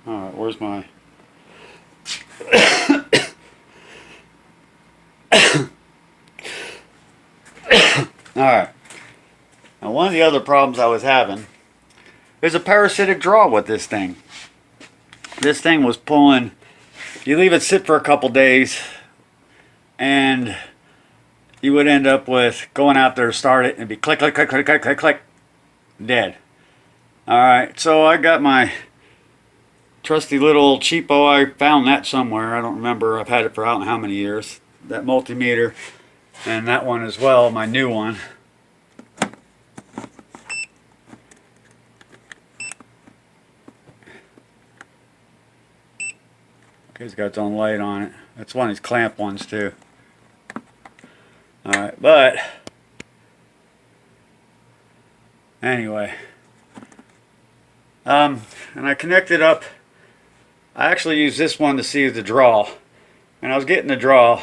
Alright, where's my... Alright. Now one of the other problems I was having is a parasitic draw with this thing. This thing was pulling... You leave it sit for a couple days and you would end up with going out there to start it and be click, click, click, click, click, click, click, dead. Alright, so I got my trusty little cheapo. I found that somewhere. I don't remember. I've had it for I don't know how many years. That multimeter and that one as well, my new one. Okay, it's got its own light on it. That's one of these clamp ones too. Alright, but anyway. And I connected up. I actually used this one to see the draw. And I was getting the draw.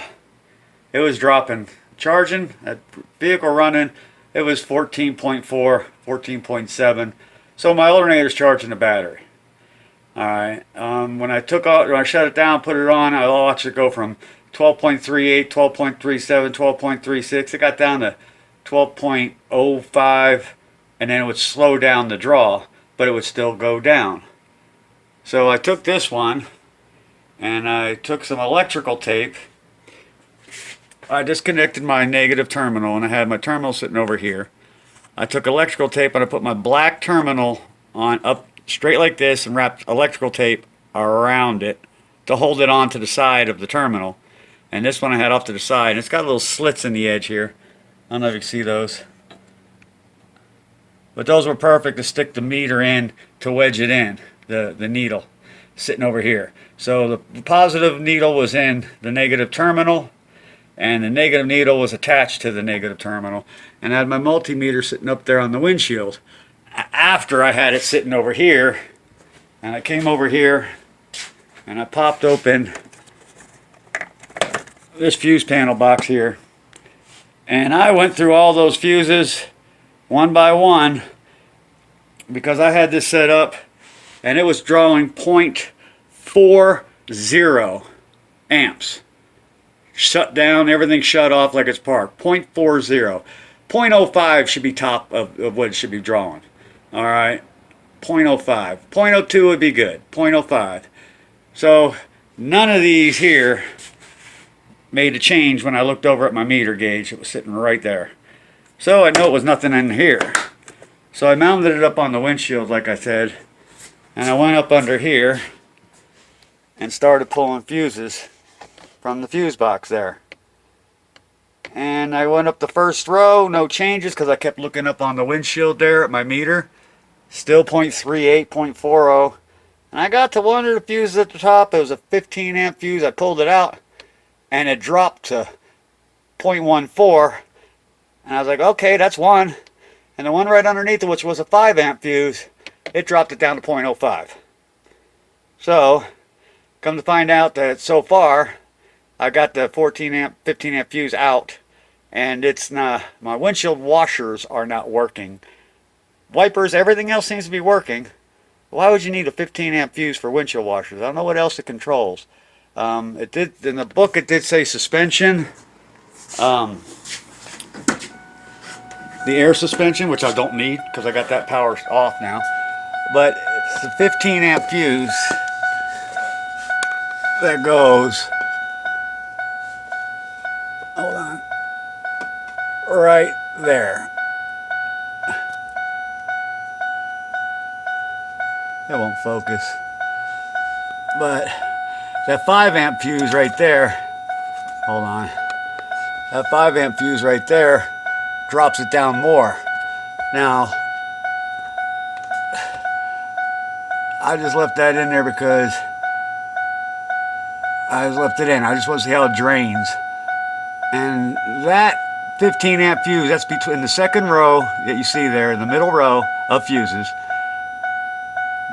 It was dropping. Charging, that vehicle running, it was 14.4, 14.7. So my alternator's charging the battery. Alright, when I shut it down, put it on, I watched it go from 12.38, 12.37, 12.36. It got down to 12.05, and then it would slow down the draw, but it would still go down. So I took this one, and I took some electrical tape. I disconnected my negative terminal, and I had my terminal sitting over here. I took electrical tape, and I put my black terminal on up straight like this and wrapped electrical tape around it to hold it on to the side of the terminal. And this one I had off to the side. And it's got little slits in the edge here. I don't know if you can see those. But those were perfect to stick the meter in to wedge it in, the needle sitting over here. So the positive needle was in the negative terminal, and the negative needle was attached to the negative terminal. And I had my multimeter sitting up there on the windshield. After I had it sitting over here, and I came over here and I popped open this fuse panel box here, and I went through all those fuses one by one because I had this set up and it was drawing 0.40 amps. Shut down, everything shut off like it's parked. 0.40. 0.05 should be top of what it should be drawing. Alright, 0.05. 0.02 would be good. 0.05. So none of these here made a change when I looked over at my meter gauge. It was sitting right there. So I know it was nothing in here. So I mounted it up on the windshield like I said, and I went up under here and started pulling fuses from the fuse box there. And I went up the first row, no changes because I kept looking up on the windshield there at my meter. Still 0.38, 0.40. And I got to one of the fuses at the top. It was a 15 amp fuse. I pulled it out and it dropped to 0.14. And I was like, okay, that's one. And the one right underneath it, which was a 5 amp fuse, it dropped it down to 0.05. So, come to find out that so far, I got the 14 amp, 15 amp fuse out, and it's not, my windshield washers are not working. Wipers, everything else seems to be working. Why would you need a 15 amp fuse for windshield washers? I don't know what else it controls. It did, in the book it did say suspension. The air suspension, which I don't need because I got that power off now. But it's the 15 amp fuse that goes, hold on, right there. It won't focus. But that 5 amp fuse right there, hold on, that 5 amp fuse right there drops it down more. Now, I just left that in there because I just left it in. I just want to see how it drains. And that 15 amp fuse, that's between the second row that you see there, the middle row of fuses,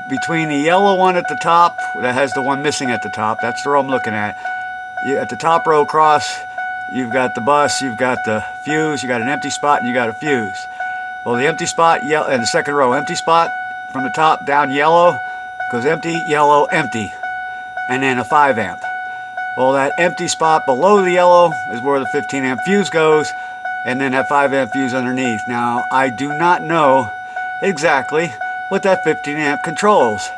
between the yellow one at the top, that has the one missing at the top, that's the row I'm looking at. At the top row across, you've got the bus, you've got the fuse, you got an empty spot, and you got a fuse. Well, the empty spot, and the second row, empty spot from the top down yellow, Goes empty, yellow, empty. And then a 5 amp. Well, that empty spot below the yellow is where the 15 amp fuse goes, and then that 5 amp fuse underneath. Now, I do not know exactly what that 15 amp controls.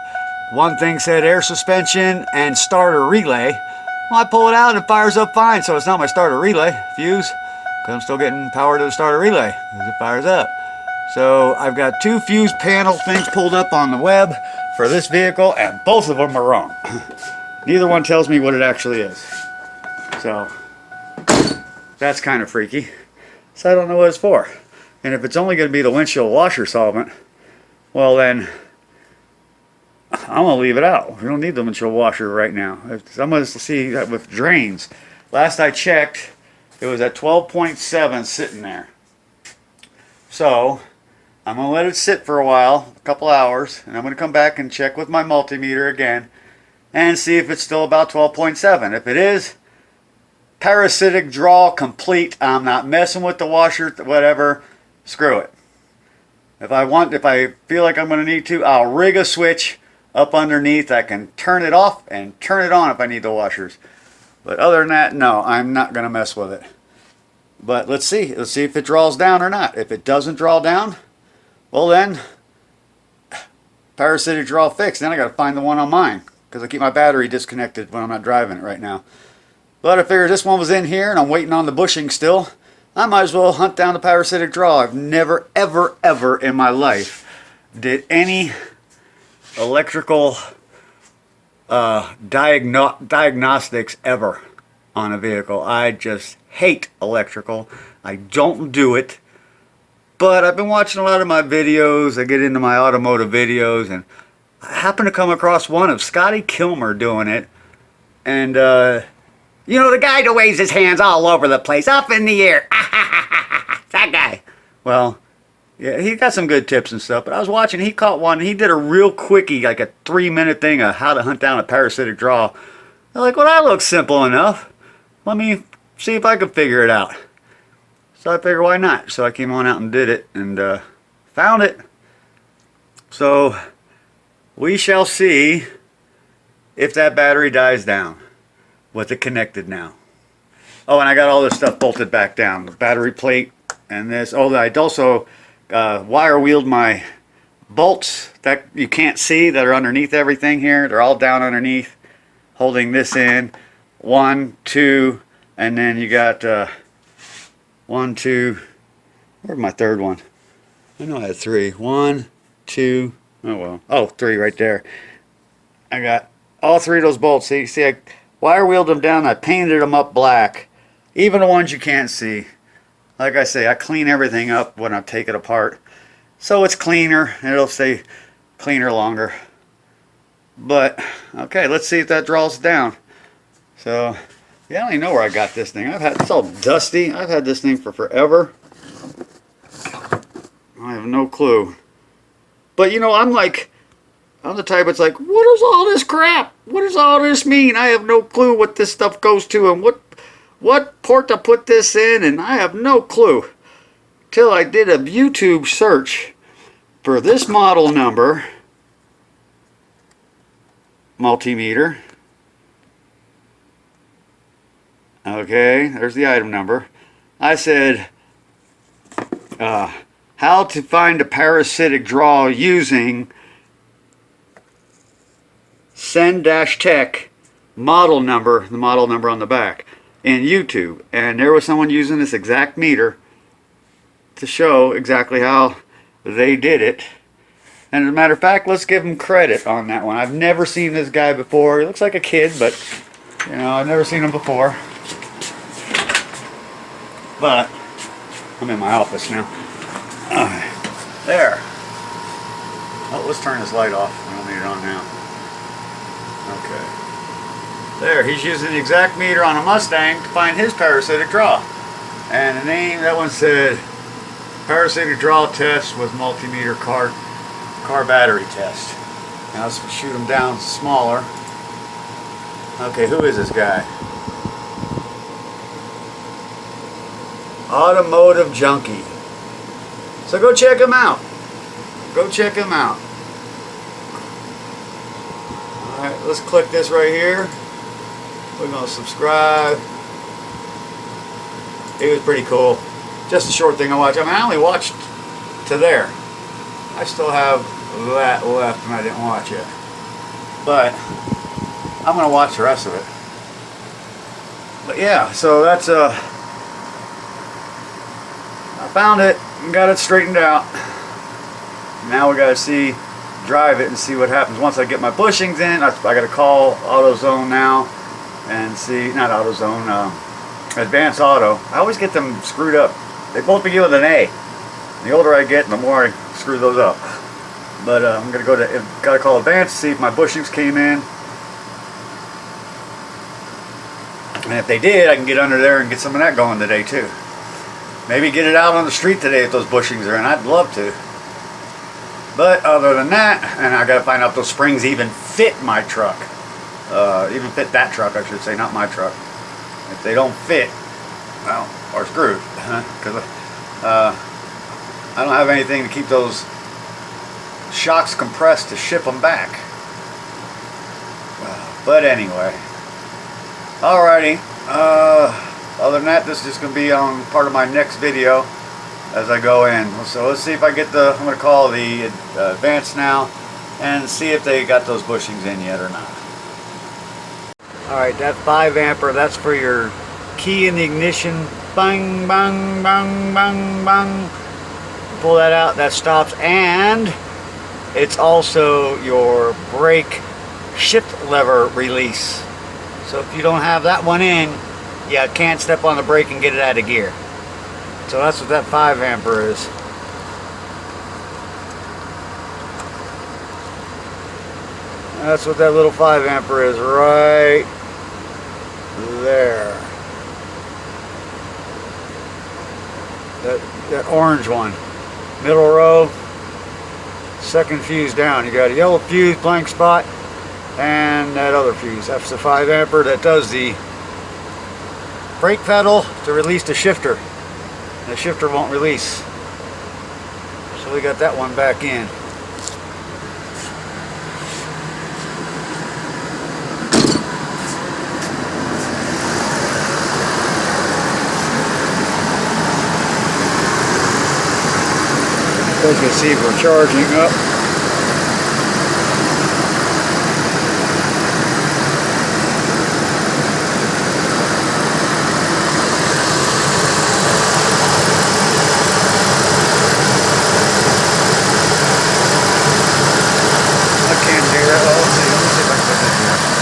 One thing said air suspension and starter relay. Well, I pull it out and it fires up fine, so it's not my starter relay fuse, because I'm still getting power to the starter relay as it fires up. So I've got 2 fuse panel things pulled up on the web for this vehicle, and both of them are wrong. Neither one tells me what it actually is. So that's kind of freaky. So I don't know what it's for. And if it's only going to be the windshield washer solvent, well then I'm going to leave it out. We don't need the windshield washer right now. I'm going to see that with drains. Last I checked, it was at 12.7 sitting there. So I'm going to let it sit for a while, a couple hours, and I'm going to come back and check with my multimeter again and see if it's still about 12.7. If it is, parasitic draw complete. I'm not messing with the washer, whatever. Screw it. If I feel like I'm going to need to, I'll rig a switch up underneath. I can turn it off and turn it on if I need the washers. But other than that, no, I'm not going to mess with it. But let's see. Let's see if it draws down or not. If it doesn't draw down, well then, parasitic draw fixed. Then I got to find the one on mine, because I keep my battery disconnected when I'm not driving it right now. But I figured this one was in here and I'm waiting on the bushing still. I might as well hunt down the parasitic draw. I've never, ever, ever in my life did any electrical diagnostics ever on a vehicle. I just hate electrical. I don't do it. But I've been watching a lot of my videos. I get into my automotive videos, and I happened to come across one of Scotty Kilmer doing it. And, you know, the guy that waves his hands all over the place, up in the air. That guy. Well, yeah, he got some good tips and stuff. But I was watching, he caught one. He did a real quickie, like a 3-minute thing of how to hunt down a parasitic draw. I'm like, well, that looks simple enough. Let me see if I can figure it out. So I figured, why not? So I came on out and did it, and found it. So we shall see if that battery dies down with it connected now. Oh, and I got all this stuff bolted back down. The battery plate and this. Oh, I also wire wheeled my bolts that you can't see that are underneath everything here. They're all down underneath, holding this in. 1, 2, and then you got 1, 2. Where's my third one? I know I had 3. 1, 2. Oh well. Oh, 3 right there. I got all 3 of those bolts. See, I wire wheeled them down. I painted them up black. Even the ones you can't see. Like I say, I clean everything up when I take it apart, so it's cleaner and it'll stay cleaner longer. But okay, let's see if that draws down. So yeah, I don't even know where I got this thing. It's all dusty. I've had this thing for forever. I have no clue. But you know, I'm the type that's like, what is all this crap? What does all this mean? I have no clue what this stuff goes to and what port to put this in, and I have no clue. Till I did a YouTube search for this model number multimeter. Okay, there's the item number. I said, how to find a parasitic draw using CEN-TECH model number, the model number on the back, in YouTube. And there was someone using this exact meter to show exactly how they did it. And as a matter of fact, let's give him credit on that one. I've never seen this guy before. He looks like a kid, but you know, I've never seen him before. But I'm in my office now. There. Oh, let's turn this light off. I don't need it on now. Okay. There, he's using the exact meter on a Mustang to find his parasitic draw. And the name, that one said parasitic draw test with multimeter car battery test. Now let's shoot him down smaller. Okay, who is this guy? Automotive Junkie. So go check him out. Go check him out. let's click this right here. We're going to subscribe. It was pretty cool. Just a short thing I watched. I mean, I only watched to there. I still have that left and I didn't watch it. But I'm going to watch the rest of it. But yeah, so that's I found it and got it straightened out. Now we got to drive it and see what happens once I get my bushings in. I got to call AutoZone now and see, not AutoZone, Advanced Auto. I always get them screwed up. They both begin with an A. The older I get, the more I screw those up. But I'm gonna gotta call Advanced to see if my bushings came in. And if they did, I can get under there and get some of that going today too. Maybe get it out on the street today if those bushings are in. I'd love to. But other than that, and I gotta find out if those springs even fit my truck. Even fit that truck, I should say, not my truck. If they don't fit, well, we're screwed. Because I don't have anything to keep those shocks compressed to ship them back. But anyway, alrighty. Other than that, this is just going to be on part of my next video as I go in. So let's see if I get I'm going to call the Advanced now and see if they got those bushings in yet or not. Alright, that 5 ampere, that's for your key in the ignition. Bang, bang, bang, bang, bang. Pull that out, that stops. And it's also your brake shift lever release. So if you don't have that one in, you can't step on the brake and get it out of gear. So that's what that 5 ampere is. That's what that little 5 ampere is right there. That orange one. Middle row, second fuse down. You got a yellow fuse, blank spot, and that other fuse. That's the 5 ampere that does the brake pedal to release the shifter. The shifter won't release. So we got that one back in. As you can see, we're charging up. I can't hear it. Oh, let's see. Let me see if I can put this here.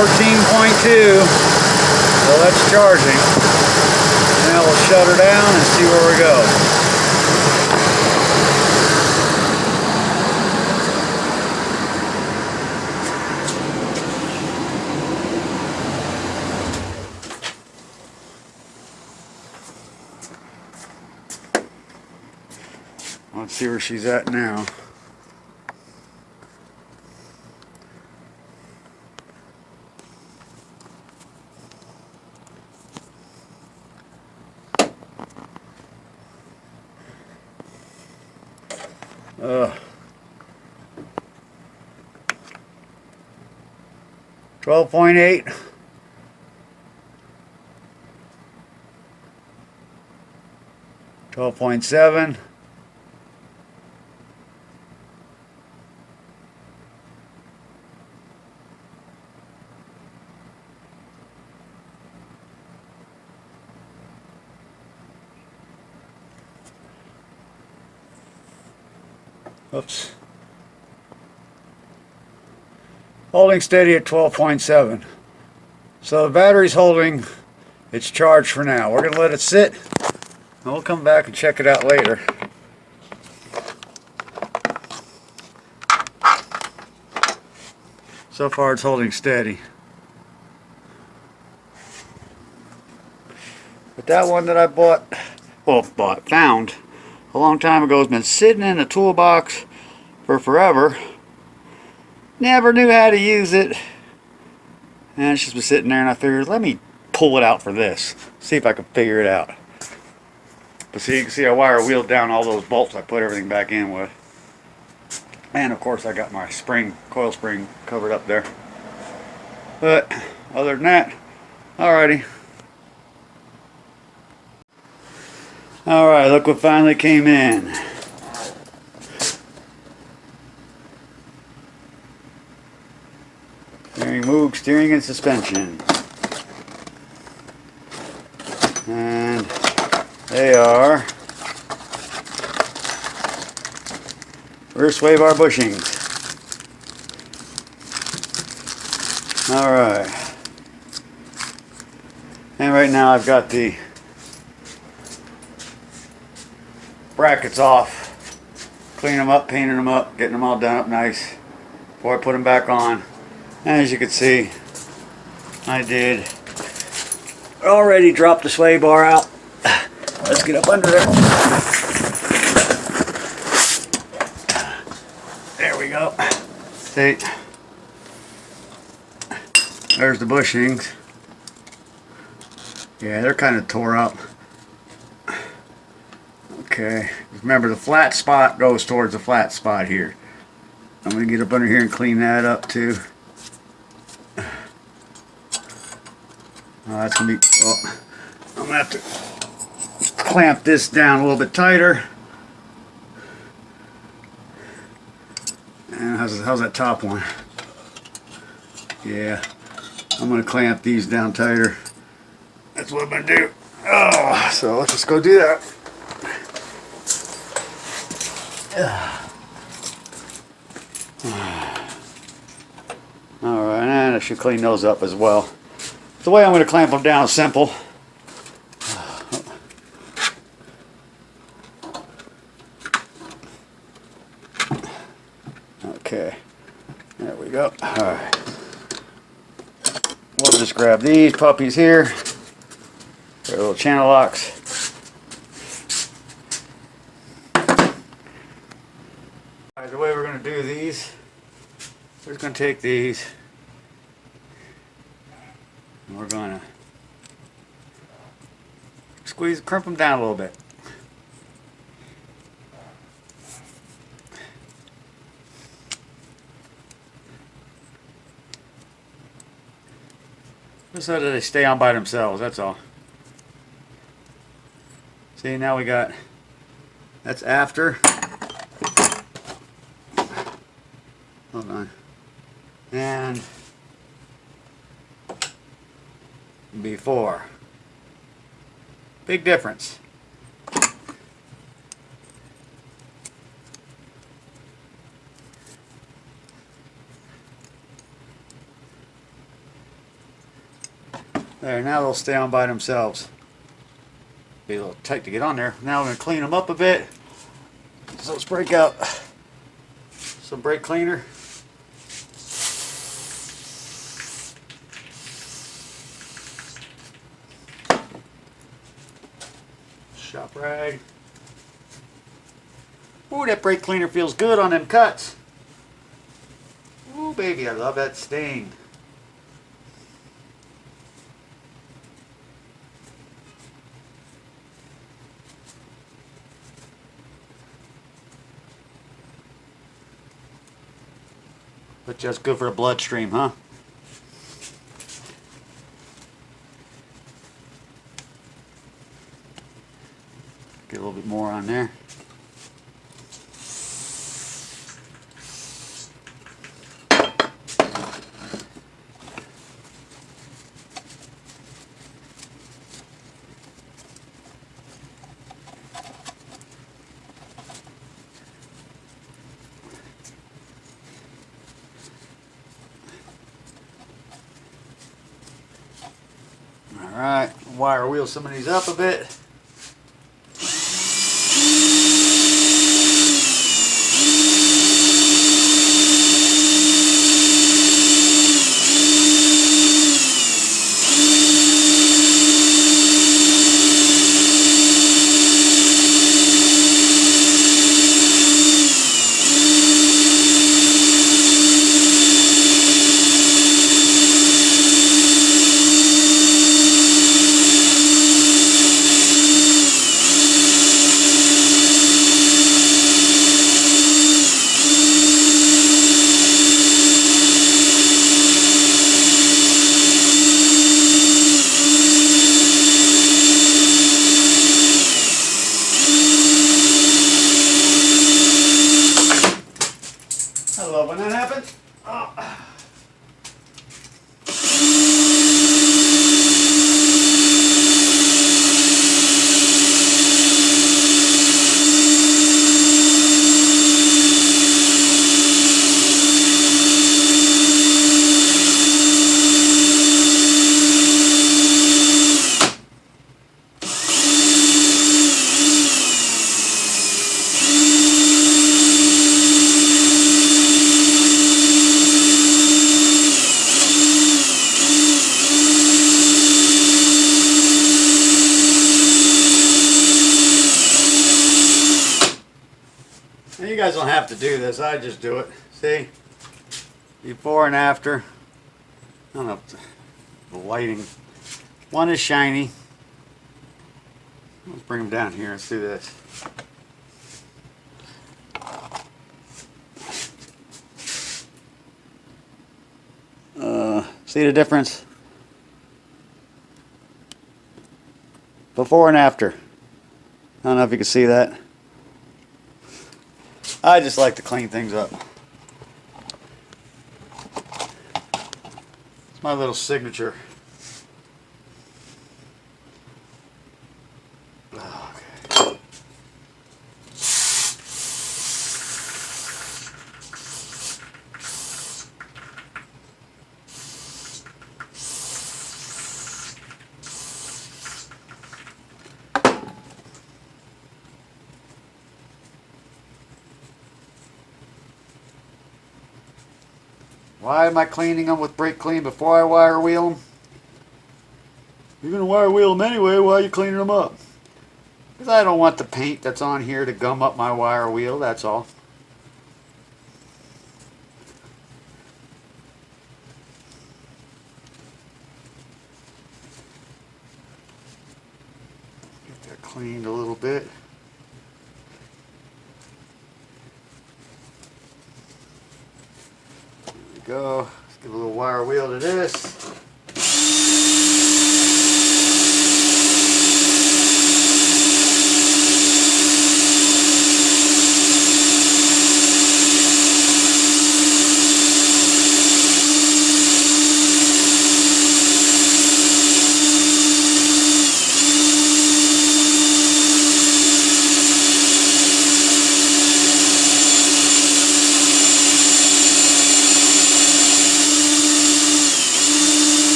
14.2, so that's charging. Now we'll shut her down and see where we go. Let's see where she's at now. Uh, 12.8. 12.7. Oops. Holding steady at 12.7. So the battery's holding its charge for now. We're going to let it sit, and we'll come back and check it out later. So far it's holding steady. But that one that I found a long time ago, has been sitting in a toolbox for forever. Never knew how to use it. And it's just been sitting there, and I figured, let me pull it out for this. See if I can figure it out. But see, you can see I wire wheeled down all those bolts I put everything back in with. And of course I got my spring, coil spring covered up there. But other than that, alrighty. Alright, look what finally came in. Steering move, steering and suspension. And they are rear sway bar bushings. Alright. And right now I've got the brackets off. Cleaning them up, painting them up, getting them all done up nice before I put them back on. And as you can see, I did already drop the sway bar out. Let's get up under there. There we go. See, there's the bushings. Yeah, they're kind of tore up. Okay, remember the flat spot goes towards the flat spot here. I'm going to get up under here and clean that up too. That's going to be, oh, I'm going to have to clamp this down a little bit tighter. And how's that top one? Yeah, I'm going to clamp these down tighter. That's what I'm going to do. Oh, so let's just go do that. Alright, and I should clean those up as well. The way I'm going to clamp them down is simple. Okay, there we go. Alright. We'll just grab these puppies here. They're little channel locks. Alright, the way we're going to do these, we're just going to take these and we're going to squeeze, crimp them down a little bit. Just so that they stay on by themselves, that's all. See, now we got, that's after. Hold on. And before. Big difference. There, now they'll stay on by themselves. Be a little tight to get on there. Now we're going to clean them up a bit. So let's break out some brake cleaner. Shop rag. Ooh, that brake cleaner feels good on them cuts. Ooh, baby, I love that stain. But just good for the bloodstream, huh? Get a little bit more on there. Alright, wire wheel some of these up a bit. guys don't have to do this. I just do it. See? Before and after. I don't know if the lighting. One is shiny. Let's bring them down here. Let's do this. See the difference? Before and after. I don't know if you can see that. I just like to clean things up. It's my little signature. Okay. Why am I cleaning them with brake clean before I wire wheel them? You're going to wire wheel them anyway, why are you cleaning them up? Because I don't want the paint that's on here to gum up my wire wheel, that's all. Get that cleaned a little bit. Go. Let's give a little wire wheel to this.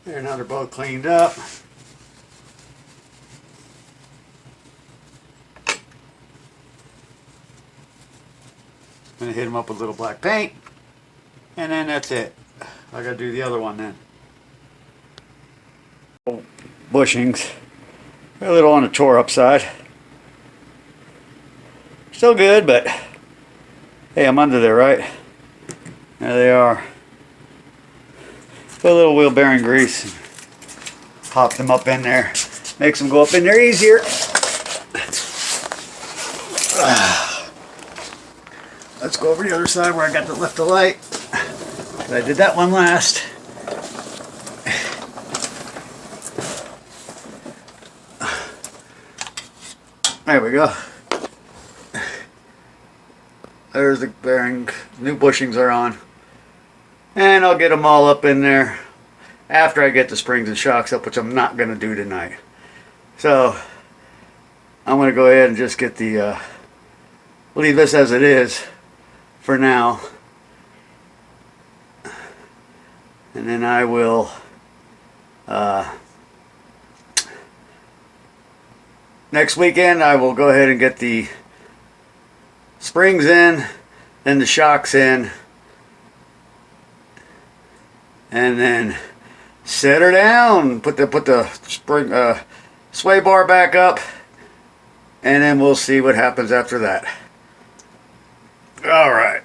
There, now they're both cleaned up. I'm going to hit them up with a little black paint. And then that's it. I got to do the other one then. Bushings. A little on the tore up side. Still good, but hey, I'm under there, right? There they are. Put a little wheel bearing grease. Pop them up in there. Makes them go up in there easier. Let's go over the other side where I got to lift the light. I did that one last. There we go. There's the bearing. New bushings are on. And I'll get them all up in there after I get the springs and shocks up, which I'm not going to do tonight. So I'm going to go ahead and just get the, leave this as it is for now. And then I will, next weekend I will go ahead and get the springs in, then the shocks in, and then set her down, put the spring sway bar back up, and then we'll see what happens after that. All right,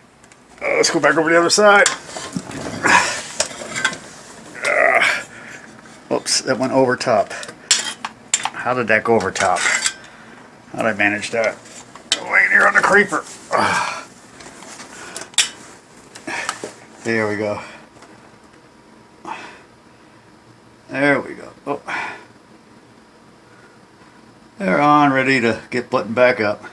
let's go back over the other side. Oops, that went over top. How did that go over top? How did I manage that? Wait here on the creeper. There we go. There we go. Oh. They're on, ready to get buttoned back up.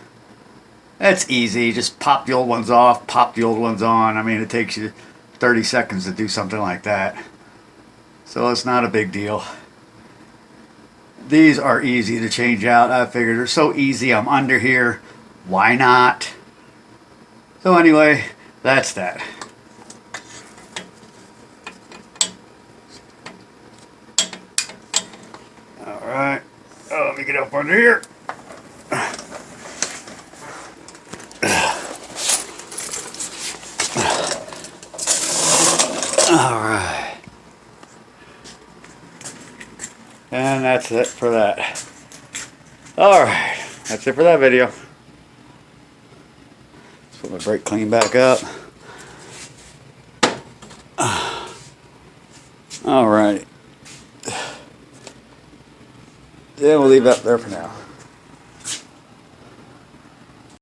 That's easy. Just pop the old ones off, pop the old ones on. I mean, it takes you 30 seconds to do something like that. So it's not a big deal. These are easy to change out. I figured they're so easy. I'm under here. Why not? So anyway, that's that. Alright. Oh, let me get up under here. Alright. And that's it for that. Alright. That's it for that video. Let's put my brake clean back up. Alright. Yeah, we'll leave that there for now.